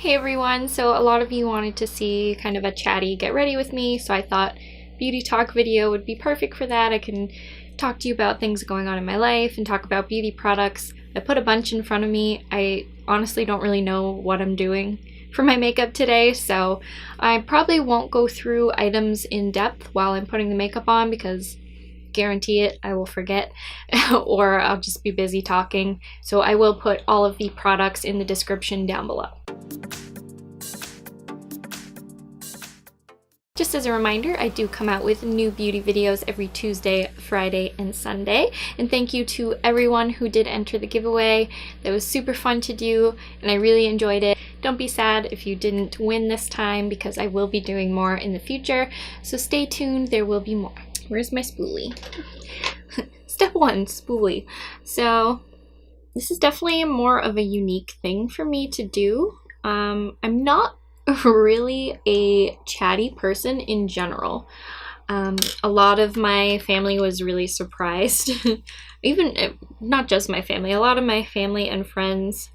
Hey everyone, so a lot of you wanted to see kind of a chatty get ready with me, so I thought beauty talk video would be perfect for that. I can talk to you about things going on in my life and talk about beauty products. I put a bunch in front of me. I honestly don't really know what I'm doing for my makeup today, so I probably won't go through items in depth while I'm putting the makeup on because guarantee it, I will forget or I'll just be busy talking. So I will put all of the products in the description down below. Just as a reminder, I do come out with new beauty videos every Tuesday, Friday, and Sunday. And thank you to everyone who did enter the giveaway. That was super fun to do, and I really enjoyed it. Don't be sad if you didn't win this time, because I will be doing more in the future. So stay tuned, there will be more. Where's my spoolie? Step 1, spoolie. So this is definitely more of a unique thing for me to do. I'm not really a chatty person in general. A lot of my family was really surprised. Even not just my family, a lot of my family and friends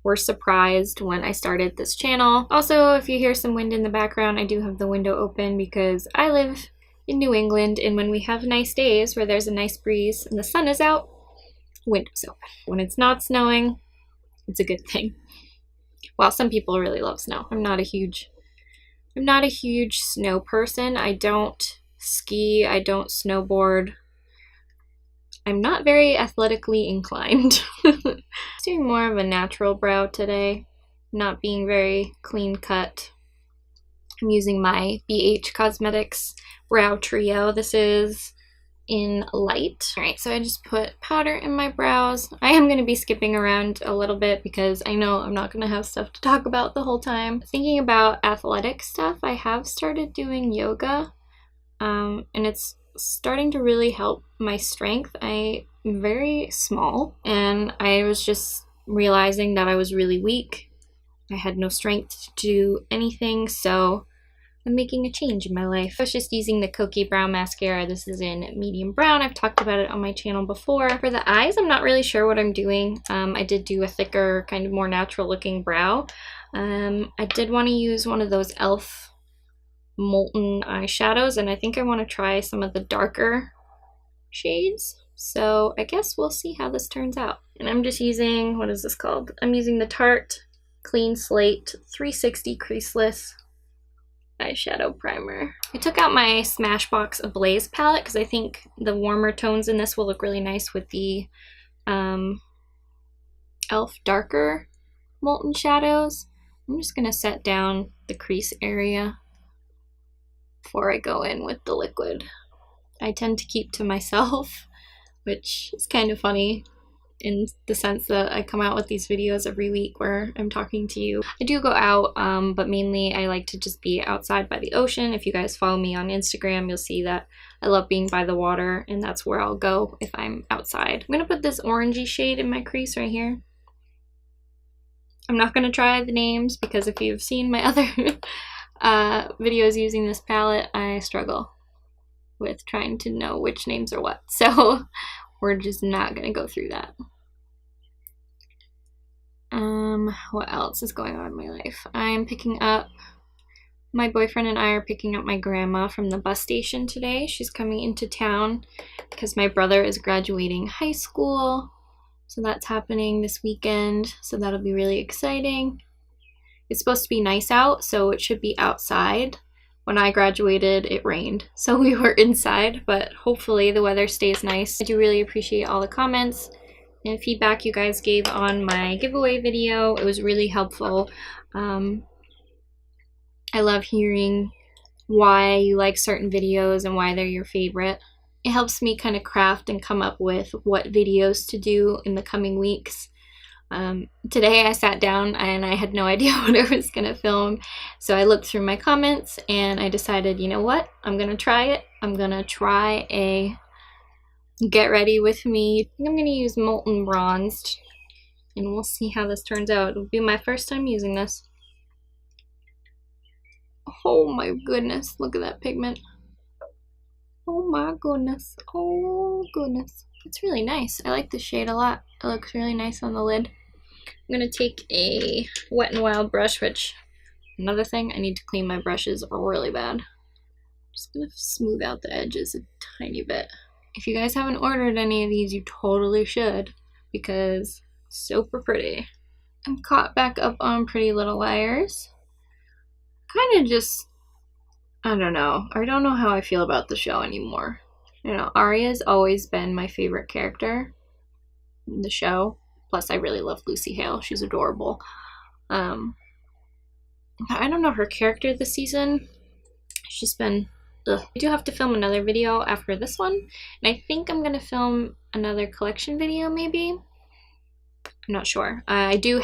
were surprised when I started this channel. Also, if you hear some wind in the background, I do have the window open because I live in New England, and when we have nice days where there's a nice breeze and the sun is out, window's open. When it's not snowing, it's a good thing. Well, some people really love snow. I'm not a huge snow person. I don't ski, I don't snowboard. I'm not very athletically inclined. Doing more of a natural brow today, not being very clean cut. I'm using my BH Cosmetics Brow Trio. This is in light. Alright, so I just put powder in my brows. I am going to be skipping around a little bit because I know I'm not going to have stuff to talk about the whole time. Thinking about athletic stuff, I have started doing yoga, and it's starting to really help my strength. I'm very small, and I was just realizing that I was really weak. I had no strength to do anything, so I'm making a change in my life. I was just using the Kokie Brow Mascara. This is in medium brown. I've talked about it on my channel before. For the eyes, I'm not really sure what I'm doing. I did do a thicker, kind of more natural looking brow. I did want to use one of those e.l.f. molten eyeshadows, and I think I want to try some of the darker shades. So I guess we'll see how this turns out. And I'm just using, what is this called? I'm using the Tarte Clean Slate 360 Creaseless eyeshadow primer. I took out my Smashbox Ablaze palette because I think the warmer tones in this will look really nice with the e.l.f. darker molten shadows. I'm just going to set down the crease area before I go in with the liquid. I tend to keep to myself, which is kind of funny in the sense that I come out with these videos every week where I'm talking to you. I do go out, but mainly I like to just be outside by the ocean. If you guys follow me on Instagram, you'll see that I love being by the water, and that's where I'll go if I'm outside. I'm gonna put this orangey shade in my crease right here. I'm not gonna try the names because if you've seen my other videos using this palette, I struggle with trying to know which names are what. So we're just not gonna go through that. What else is going on in my life? My boyfriend and I are picking up my grandma from the bus station today. She's coming into town because my brother is graduating high school. So that's happening this weekend. So that'll be really exciting. It's supposed to be nice out, so it should be outside. When I graduated, it rained, so we were inside, but hopefully the weather stays nice. I do really appreciate all the comments and feedback you guys gave on my giveaway video. It was really helpful. I love hearing why you like certain videos and why they're your favorite. It helps me kind of craft and come up with what videos to do in the coming weeks. Today I sat down and I had no idea what I was going to film, so I looked through my comments and I decided, you know what, I'm going to try it. I'm going to try a get ready with me. I think I'm going to use Molten Bronzed, and we'll see how this turns out. It'll be my first time using this. Oh my goodness, look at that pigment. Oh my goodness, oh goodness. It's really nice. I like this shade a lot. It looks really nice on the lid. I'm going to take a Wet n Wild brush, which, another thing, I need to clean my brushes really bad. Just going to smooth out the edges a tiny bit. If you guys haven't ordered any of these, you totally should, because super pretty. I'm caught back up on Pretty Little Liars. Kind of just, I don't know. I don't know how I feel about the show anymore. You know, Aria's always been my favorite character in the show. Plus, I really love Lucy Hale. She's adorable. But I don't know her character this season. She's been, ugh. I do have to film another video after this one. And I think I'm going to film another collection video, maybe. I'm not sure. I did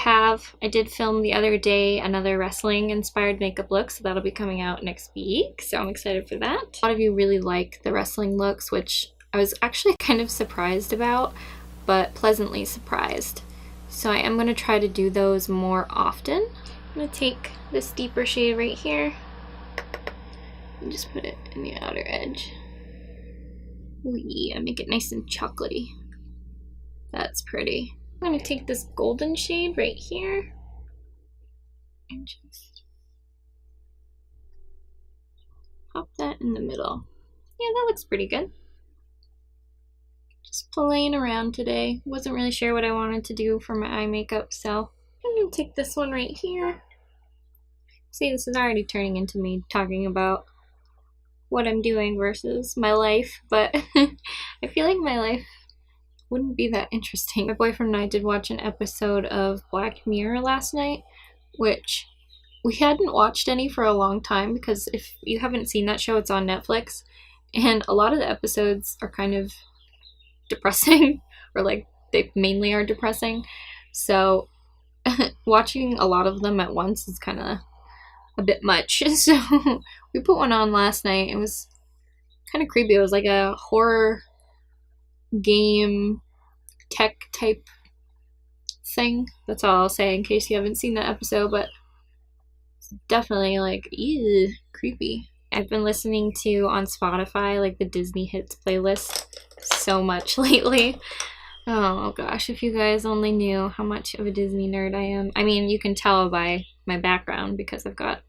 film the other day another wrestling inspired makeup look, so that'll be coming out next week, so I'm excited for that. A lot of you really like the wrestling looks, which I was actually kind of surprised about, but pleasantly surprised. So I am going to try to do those more often. I'm going to take this deeper shade right here and just put it in the outer edge. Ooh, yeah, make it nice and chocolatey. That's pretty. I'm going to take this golden shade right here and just pop that in the middle. Yeah, that looks pretty good. Just playing around today. Wasn't really sure what I wanted to do for my eye makeup, so I'm going to take this one right here. See, this is already turning into me talking about what I'm doing versus my life, but I feel like my life wouldn't be that interesting. My boyfriend and I did watch an episode of Black Mirror last night, which we hadn't watched any for a long time, because if you haven't seen that show, it's on Netflix, and a lot of the episodes are kind of depressing, or like they mainly are depressing, so watching a lot of them at once is kind of a bit much. So we put one on last night. It was kind of creepy. It was like a horror game tech type thing. That's all I'll say in case you haven't seen that episode, but it's definitely like, ew, creepy. I've been listening to on Spotify like the Disney Hits playlist so much lately. Oh gosh, if you guys only knew how much of a Disney nerd I am. I mean, you can tell by my background because I've got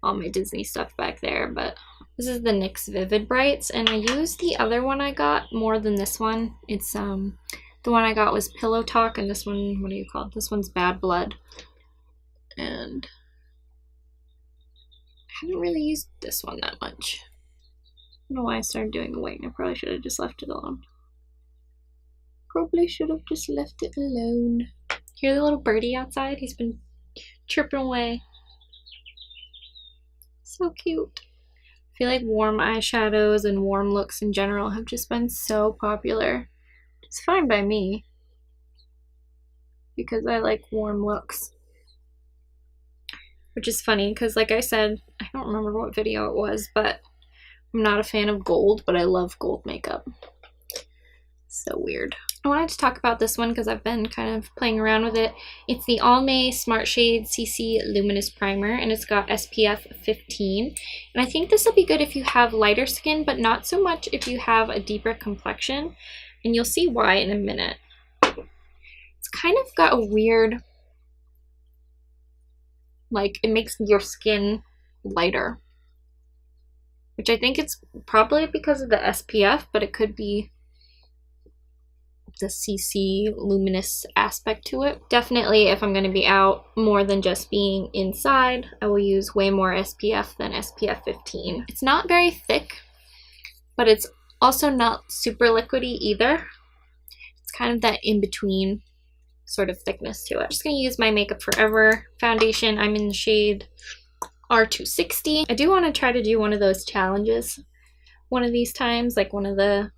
all my Disney stuff back there, but this is the NYX Vivid Brights, and I used the other one I got more than this one. It's the one I got was Pillow Talk, and this one, what do you call it? This one's Bad Blood. And I haven't really used this one that much. I don't know why I started doing the white. I probably should have just left it alone. Probably should have just left it alone. Hear the little birdie outside? He's been chirping away. So cute. I feel like warm eyeshadows and warm looks in general have just been so popular. It's fine by me, because I like warm looks. Which is funny, because like I said, I don't remember what video it was, but I'm not a fan of gold, but I love gold makeup. So weird. I wanted to talk about this one because I've been kind of playing around with it. It's the Almay Smart Shade CC Luminous Primer, and it's got SPF 15. And I think this will be good if you have lighter skin, but not so much if you have a deeper complexion. And you'll see why in a minute. It's kind of got a weird, like, it makes your skin lighter. Which I think it's probably because of the SPF, but it could be the CC luminous aspect to it. Definitely, if I'm going to be out more than just being inside, I will use way more SPF than SPF 15. It's not very thick, but it's also not super liquidy either. It's kind of that in-between sort of thickness to it. I'm just going to use my Makeup Forever foundation. I'm in the shade R260. I do want to try to do one of those challenges one of these times, like one of the,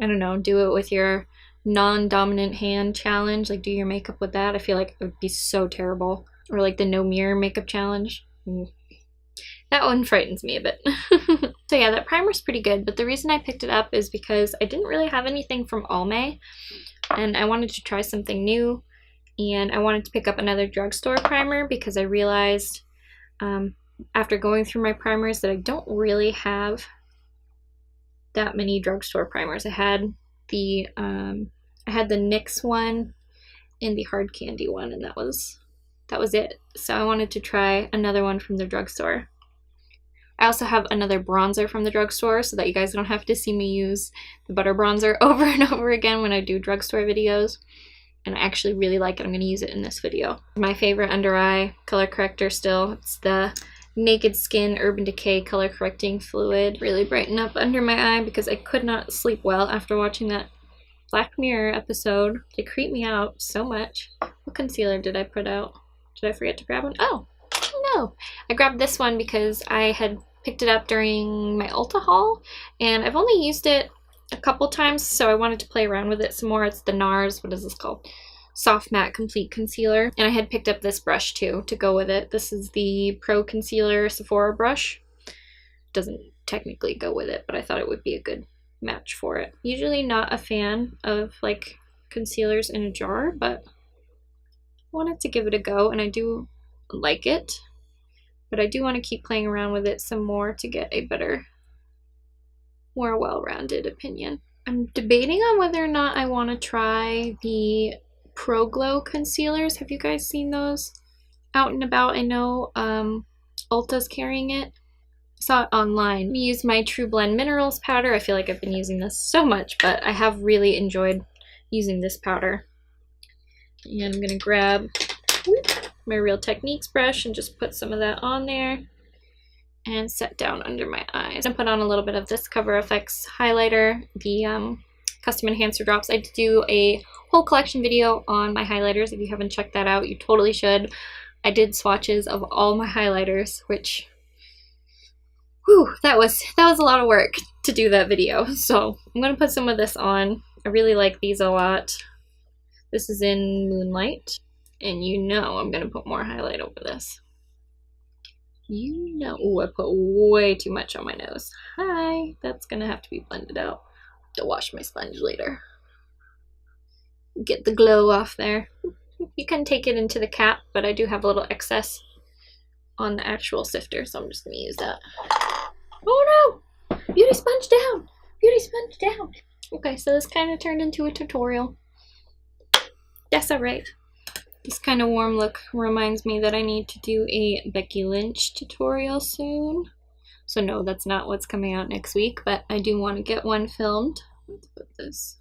I don't know, do it with your non-dominant hand challenge, like do your makeup with that. I feel like it would be so terrible. Or like the no mirror makeup challenge. That one frightens me a bit. So yeah, that primer's pretty good, but the reason I picked it up is because I didn't really have anything from Almay, and I wanted to try something new, and I wanted to pick up another drugstore primer because I realized after going through my primers that I don't really have that many drugstore primers. I had the NYX one, in the hard candy one, and that was it. So I wanted to try another one from the drugstore. I also have another bronzer from the drugstore so that you guys don't have to see me use the butter bronzer over and over again when I do drugstore videos. And I actually really like it. I'm going to use it in this video. My favorite under eye color corrector still, it's the Naked Skin Urban Decay color correcting fluid. Really brighten up under my eye because I could not sleep well after watching that Black Mirror episode. It creeped me out so much. What concealer did I put out? Did I forget to grab one? Oh, no. I grabbed this one because I had picked it up during my Ulta haul, and I've only used it a couple times, so I wanted to play around with it some more. It's the Nars, what is this called? Soft Matte Complete Concealer. And I had picked up this brush too to go with it. This is the Pro Concealer Sephora brush. Doesn't technically go with it, but I thought it would be a good match for it. Usually not a fan of like concealers in a jar, but I wanted to give it a go, and I do like it. But I do want to keep playing around with it some more to get a better, more well-rounded opinion. I'm debating on whether or not I want to try the Pro Glow concealers. Have you guys seen those out and about? I know Ulta's carrying it. I saw it online. I use my True Blend Minerals powder. I feel like I've been using this so much, but I have really enjoyed using this powder. And I'm going to grab my Real Techniques brush and just put some of that on there and set down under my eyes. And put on a little bit of this CoverFX highlighter, the Custom Enhancer Drops. I do a whole collection video on my highlighters. If you haven't checked that out, you totally should. I did swatches of all my highlighters, which, whew, that was a lot of work to do that video. So I'm gonna put some of this on. I really like these a lot. This is in Moonlight, and you know I'm gonna put more highlight over this. You know, oh, I put way too much on my nose. Hi, that's gonna have to be blended out. To wash my sponge later. Get the glow off there. You can take it into the cap, but I do have a little excess on the actual sifter, so I'm just gonna use that. Oh no! Beauty sponge down! Beauty sponge down! Okay, so this kind of turned into a tutorial. That's alright. This kind of warm look reminds me that I need to do a Becky Lynch tutorial soon. So no, that's not what's coming out next week, but I do want to get one filmed. Let's put this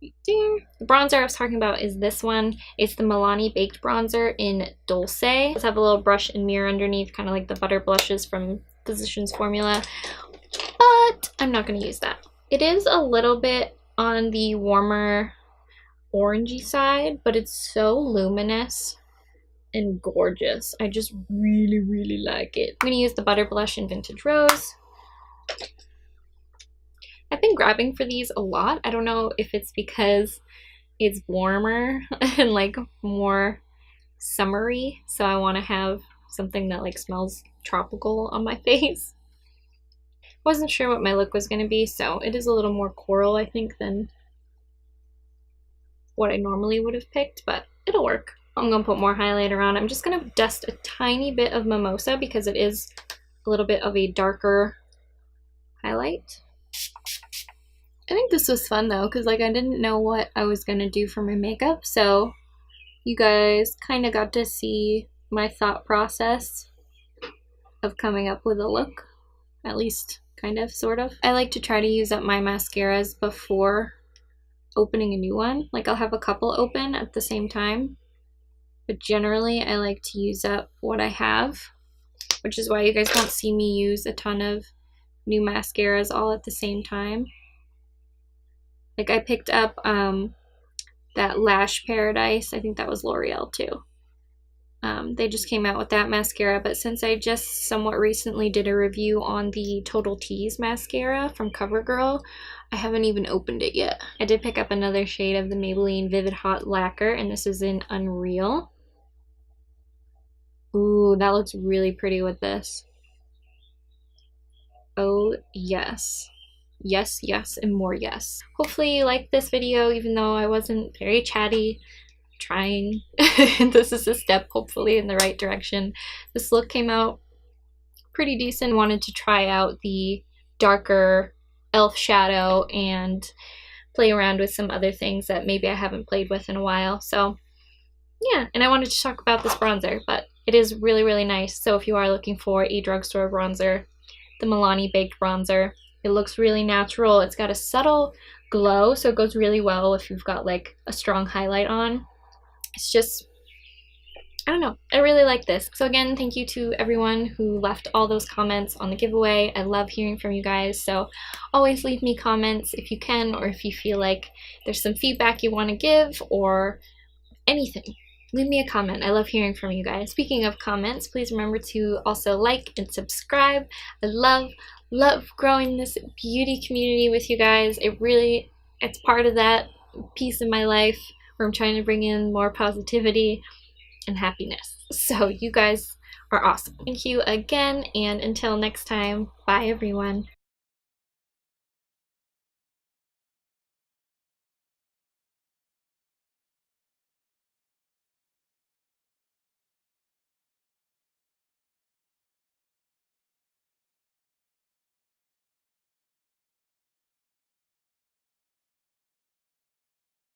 right there. The bronzer I was talking about is this one. It's the Milani Baked Bronzer in Dulce. It does have a little brush and mirror underneath, kind of like the butter blushes from Physicians Formula, but I'm not going to use that. It is a little bit on the warmer orangey side, but it's so luminous and gorgeous. I just really like it. I'm gonna use the butter blush in Vintage Rose. I've been grabbing for these a lot. I don't know if it's because it's warmer and like more summery, so I want to have something that like smells tropical on my face. Wasn't sure what my look was going to be, so it is a little more coral, I think, than what I normally would have picked, but it'll work. I'm going to put more highlighter on. I'm just going to dust a tiny bit of Mimosa because it is a little bit of a darker highlight. I think this was fun though, because like I didn't know what I was going to do for my makeup, so you guys kind of got to see my thought process of coming up with a look, at least kind of, sort of. I like to try to use up my mascaras before opening a new one. Like I'll have a couple open at the same time, but generally I like to use up what I have, which is why you guys won't see me use a ton of new mascaras all at the same time. Like I picked up that Lash Paradise, I think that was L'Oreal too. They just came out with that mascara, but since I just somewhat recently did a review on the Total Tease mascara from CoverGirl, I haven't even opened it yet. I did pick up another shade of the Maybelline Vivid Hot Lacquer, and this is in Unreal. Ooh, that looks really pretty with this. Oh, yes. Yes, yes, and more yes. Hopefully you liked this video, even though I wasn't very chatty. Trying. This is a step, hopefully, in the right direction. This look came out pretty decent. Wanted to try out the darker e.l.f. shadow and play around with some other things that maybe I haven't played with in a while. So yeah, and I wanted to talk about this bronzer, but it is really, really nice. So if you are looking for a drugstore bronzer, the Milani Baked Bronzer, it looks really natural. It's got a subtle glow, so it goes really well if you've got like a strong highlight on. It's just, I don't know, I really like this. So again, thank you to everyone who left all those comments on the giveaway. I love hearing from you guys, so always leave me comments if you can, or if you feel like there's some feedback you want to give or anything. Leave me a comment. I love hearing from you guys. Speaking of comments, please remember to also like and subscribe. I love growing this beauty community with you guys. It's part of that piece in my life where I'm trying to bring in more positivity and happiness. So you guys are awesome. Thank you again, and until next time, bye everyone.